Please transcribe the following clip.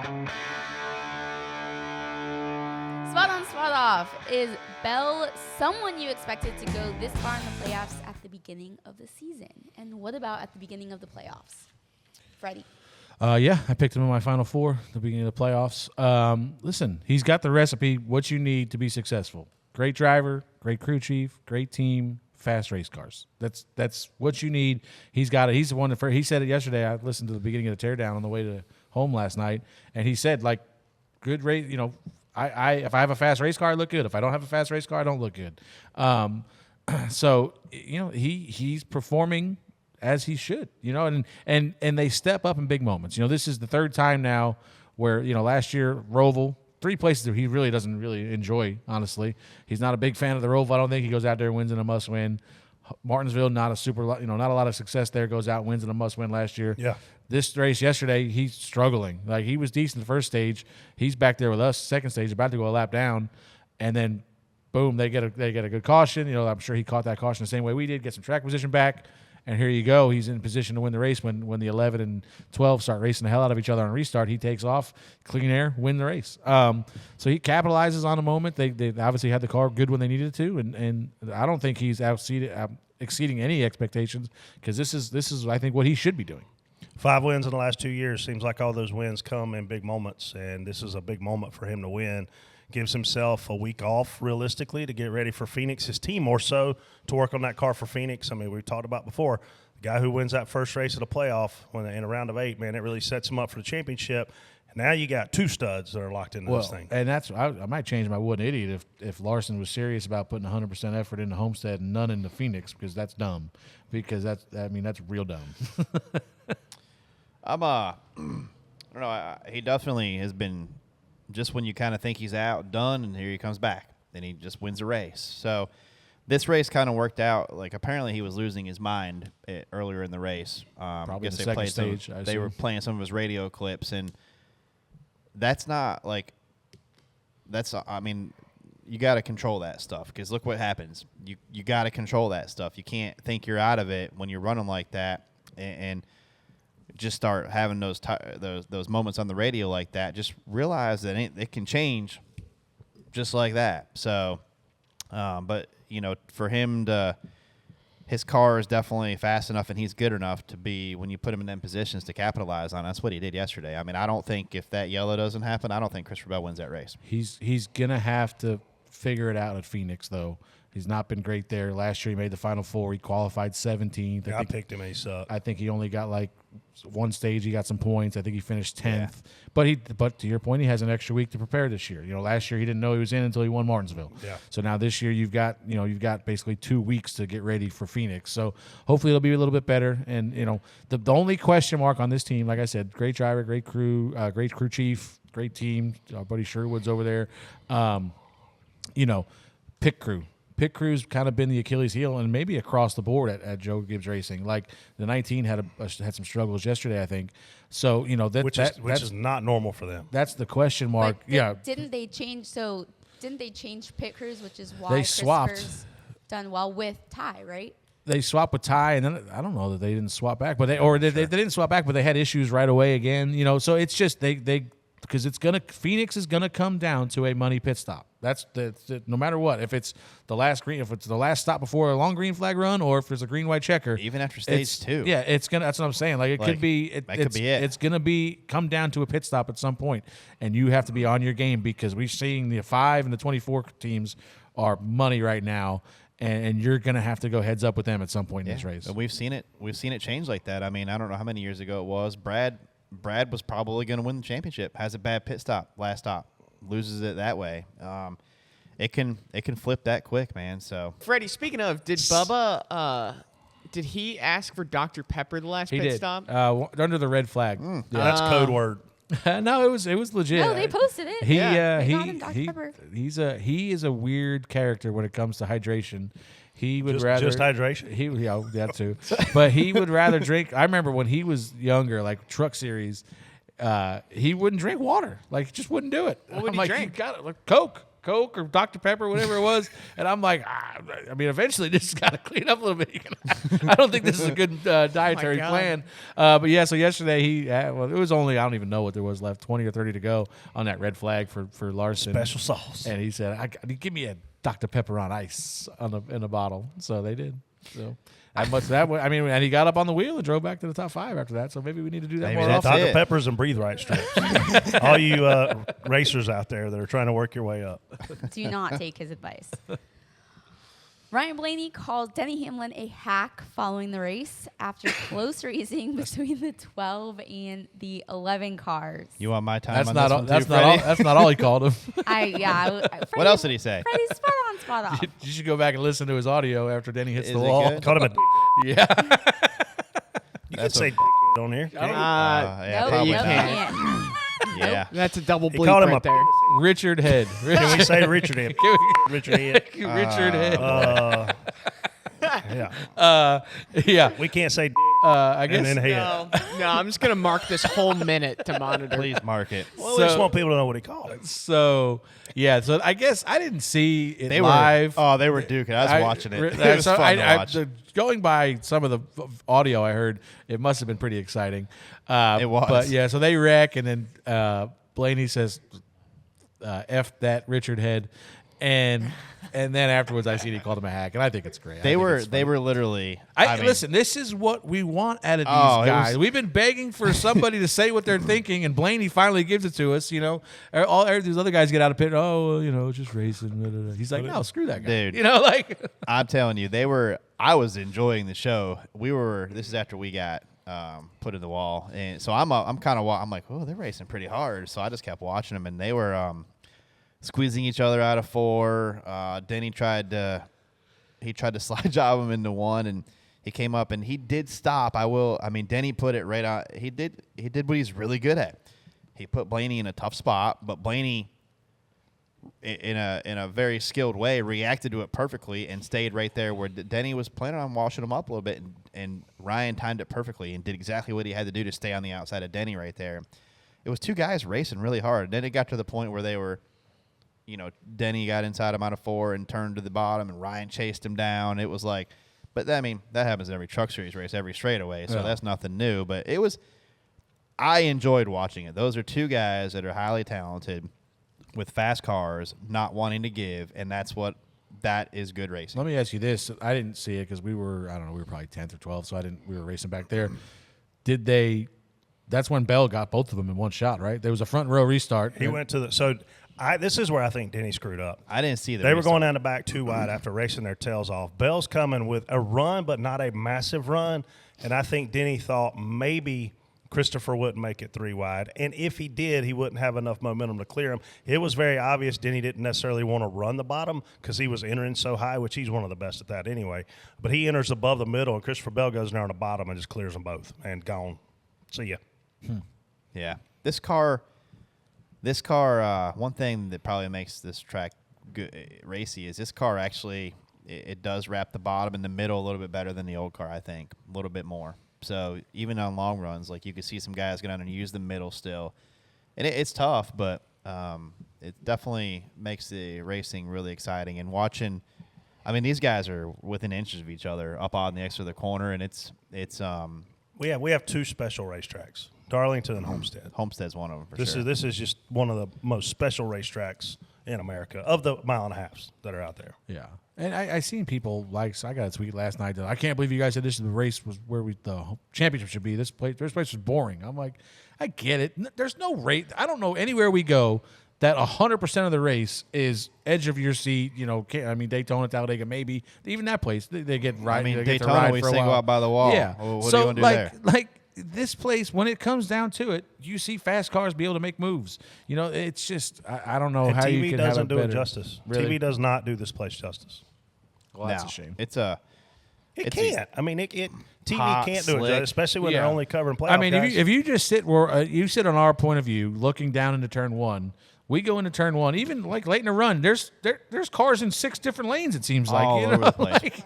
Spot on, spot off. Is Bell someone you expected to go this far in the playoffs at the beginning of the season? And what about at the beginning of the playoffs? Freddie. Yeah, I picked him in my Final Four at the beginning of the playoffs. Listen, he's got the recipe, what you need to be successful. Great driver, great crew chief, great team, fast race cars. That's what you need. He's got it. He's the one that he said it yesterday. I listened to the beginning of the teardown on the way to home last night, and he said, like, good race, you know, if I have a fast race car, I look good. If I don't have a fast race car, I don't look good. So, you know, he's performing as he should, you know, and they step up in big moments. You know, this is the third time now where, you know, last year, Roval, 3 places that he really doesn't really enjoy, honestly. He's not a big fan of the Roval. I don't think he goes out there and wins in a must-win. Martinsville, not a lot of success there, goes out and wins in a must-win last year. Yeah. This race yesterday, he's struggling. Like, he was decent the first stage. He's back there with us, second stage, about to go a lap down, and then, boom, they get a good caution. You know, I'm sure he caught that caution the same way we did, get some track position back, and here you go. He's in position to win the race when the 11 and 12 start racing the hell out of each other on restart. He takes off, clean air, win the race. So he capitalizes on a moment. They obviously had the car good when they needed it to, and I don't think he's exceeding any expectations, because this is I think what he should be doing. 5 wins in the last 2 years. Seems like all those wins come in big moments, and this is a big moment for him to win. Gives himself a week off, realistically, to get ready for Phoenix. His team more so to work on that car for Phoenix. I mean, we talked about before, the guy who wins that first race of the playoff in a round of 8, man, it really sets him up for the championship. And now you got 2 studs that are locked into this thing. And that's I might change my wooden idiot if Larson was serious about putting 100% effort into Homestead and none into Phoenix, because that's dumb. Because that's real dumb. I don't know. He definitely has been, just when you kind of think he's out, done, and here he comes back. Then he just wins a race. So this race kind of worked out. Like, apparently he was losing his mind earlier in the race. Probably guess the they second stage. They were playing some of his radio clips, and that's not like that's. I mean, you got to control that stuff, because look what happens. You got to control that stuff. You can't think you're out of it when you're running like that, and just start having those moments on the radio like that. Just realize that it can change just like that. So, but, you know, for him his car is definitely fast enough and he's good enough to be, when you put him in them positions, to capitalize on. That's what he did yesterday. I mean, I don't think if that yellow doesn't happen, I don't think Christopher Bell wins that race. He's going to have to figure it out at Phoenix, though. He's not been great there. Last year he made the Final Four. He qualified 17th. I picked him. He sucked. I think he only got like one stage. He got some points. I think he finished 10th. Yeah. But to your point, he has an extra week to prepare this year. You know, last year he didn't know he was in until he won Martinsville. Yeah. So now this year you've got basically 2 weeks to get ready for Phoenix. So hopefully it'll be a little bit better. And, you know, the only question mark on this team, like I said, great driver, great crew chief, great team. Our buddy Sherwood's over there. You know, pit crew. Pit crew's kind of been the Achilles heel, and maybe across the board at Joe Gibbs Racing. Like the 19 had some struggles yesterday, I think. So, you know, which is not normal for them. That's the question mark. Didn't they change pit crews, which is why they swapped. Christopher's done well with Ty, right? They swapped with Ty, and then I don't know that they didn't swap back, but they didn't swap back, but they had issues right away again. You know, so it's just they because Phoenix is gonna come down to a money pit stop. That's no matter what. If it's the last stop before a long green flag run, or if there's a green white checker, even after stage 2. Yeah, it's gonna. That's what I'm saying. Like, could be. It's gonna come down to a pit stop at some point, and you have to be on your game, because we're seeing the 5 and the 24 teams are money right now, and you're gonna have to go heads up with them at some point in this race. And we've seen it. We've seen it change like that. I mean, I don't know how many years ago it was. Brad was probably going to win the championship. Has a bad pit stop, last stop, loses it that way. It can flip that quick, man. So, Freddie, speaking of, did Bubba did he ask for Dr. Pepper the last pit stop? Under the red flag. Yeah, that's code word. No, it was legit. No, they posted it. He is a weird character when it comes to hydration. He would rather just hydration. That too. But he would rather drink. I remember when he was younger, like Truck Series, he wouldn't drink water. Like, just wouldn't do it. What would he like, drink? You got it. Like Coke. Coke or Dr. Pepper, whatever it was. And I'm like, I mean, eventually this has got to clean up a little bit. I don't think this is a good dietary God. plan. But yeah, so yesterday it was only, I don't even know what there was left, 20 or 30 to go on that red flag for Larson. Special sauce. And he said, give me a Dr. Pepper on ice in a bottle. So they did. So I mean, and he got up on the wheel and drove back to the top 5 after that. So maybe we need to do that Maybe more that's often. Dr. it. Peppers and Breathe Right strips. All you racers out there that are trying to work your way up. Do not take his advice. Ryan Blaney called Denny Hamlin a hack following the race after close racing between the 12 and the 11 cars. You want my time That's on not this all, one that's too, not all. Freddie? That's not all he called him. What else did he say? Freddie, spot on. You should go back and listen to his audio after Denny hits Is the it wall. good? Called him a Yeah. You can say on here. Yeah, No, probably you not. can't. Yeah. That's a double He bleep called him right a there. Richard Head. Can we say Richard Head? Richard Head. Richard Head. Yeah. Yeah. We can't say I guess. and then head. No, I'm just gonna mark this whole minute to monitor. Please mark it. Well, we just So- want people to know what he called it. So yeah. So I guess I didn't see it They live. were. Oh, they were duking. I was watching it. It was so fun to watch. Going by some of the audio I heard, it must have been pretty exciting. It was. But yeah, so they wreck, and then Blaney says, "F that Richard Head," and then afterwards I see he called him a hack, and I think it's great. I They think were. it's They funny. were literally. I mean, listen, this is what we want out of these Oh, it guys. was- We've been begging for somebody to say what they're thinking, and Blaney finally gives it to us. You know, all these other guys get out of pit. Oh, well, you know, just racing. Blah, blah, blah. He's like, no, screw that guy. Dude. You know, like I'm telling you, they were. I was enjoying the show. We were. This is after we got put in the wall, and so I'm kind of. I'm like, oh, they're racing pretty hard. So I just kept watching them, and they were squeezing each other out of 4. Denny tried to slide job him into 1, and he came up and he did stop. I mean, Denny put it right on. He did what he's really good at. He put Blaney in a tough spot, but Blaney, in a very skilled way, reacted to it perfectly and stayed right there where Denny was planning on washing him up a little bit, and Ryan timed it perfectly and did exactly what he had to do to stay on the outside of Denny right there. It was 2 guys racing really hard. Then it got to the point where they were, you know, Denny got inside him out of 4 and turned to the bottom, and Ryan chased him down. It was like, but I mean, that happens in every Truck Series race, every straightaway, so Yeah. that's nothing new. But it was, I enjoyed watching it. Those are 2 guys that are highly talented with fast cars, not wanting to give, and that is good racing. let me ask you this: I didn't see it because we were probably 10th or 12th, so we were racing back there. Did they? That's when Bell got both of them in one shot, right? There was a front row restart. He went to the this is where I think Denny screwed up. I didn't see that. They were going down the back too wide after racing their tails off. Bell's coming with a run, but not a massive run. And I think Denny thought maybe Christopher wouldn't make it 3 wide. And if he did, he wouldn't have enough momentum to clear him. It was very obvious Denny didn't necessarily want to run the bottom because he was entering so high, which he's one of the best at that anyway. But he enters above the middle, and Christopher Bell goes down the bottom and just clears them both and gone. See ya. Yeah. This car, one thing that probably makes this track good, racy is this car actually, it does wrap the bottom and the middle a little bit better than the old car, I think. A little bit more. So even on long runs, like you could see some guys go down and use the middle still. And it's tough, but it definitely makes the racing really exciting. And watching, I mean, these guys are within inches of each other up on the exit of the corner, and it's We have 2 special racetracks, Darlington and Homestead. Homestead's one of them for sure. This is just one of the most special racetracks in America of the mile and a halves that are out there. Yeah, and I seen people so I got a tweet last night that I can't believe you guys said this is the race was where the championship should be. This place was boring. I'm like, I get it. There's no race. I don't know anywhere we go that 100% of the race is edge of your seat. You know, I mean Daytona, Talladega, maybe even that place they get right. I mean, they get to Daytona, ride we for a single while. out by the wall. Yeah. Well, what so do you want to do like, there? Like this place, when it comes down to it, you see fast cars be able to make moves. You know, it's just I don't know And how TV you can have doesn't a do better, it justice. Really? TV does not do this place justice. Well, that's No, a shame. It It's can't. I mean, TV hot, can't do it, slick. especially when Yeah. they're only covering playoff I mean, guys. if you just sit where you sit on our point of view, looking down into turn 1, we go into turn 1. Even like late in the run, there's cars in 6 different lanes. It seems like all you over know, the place. like-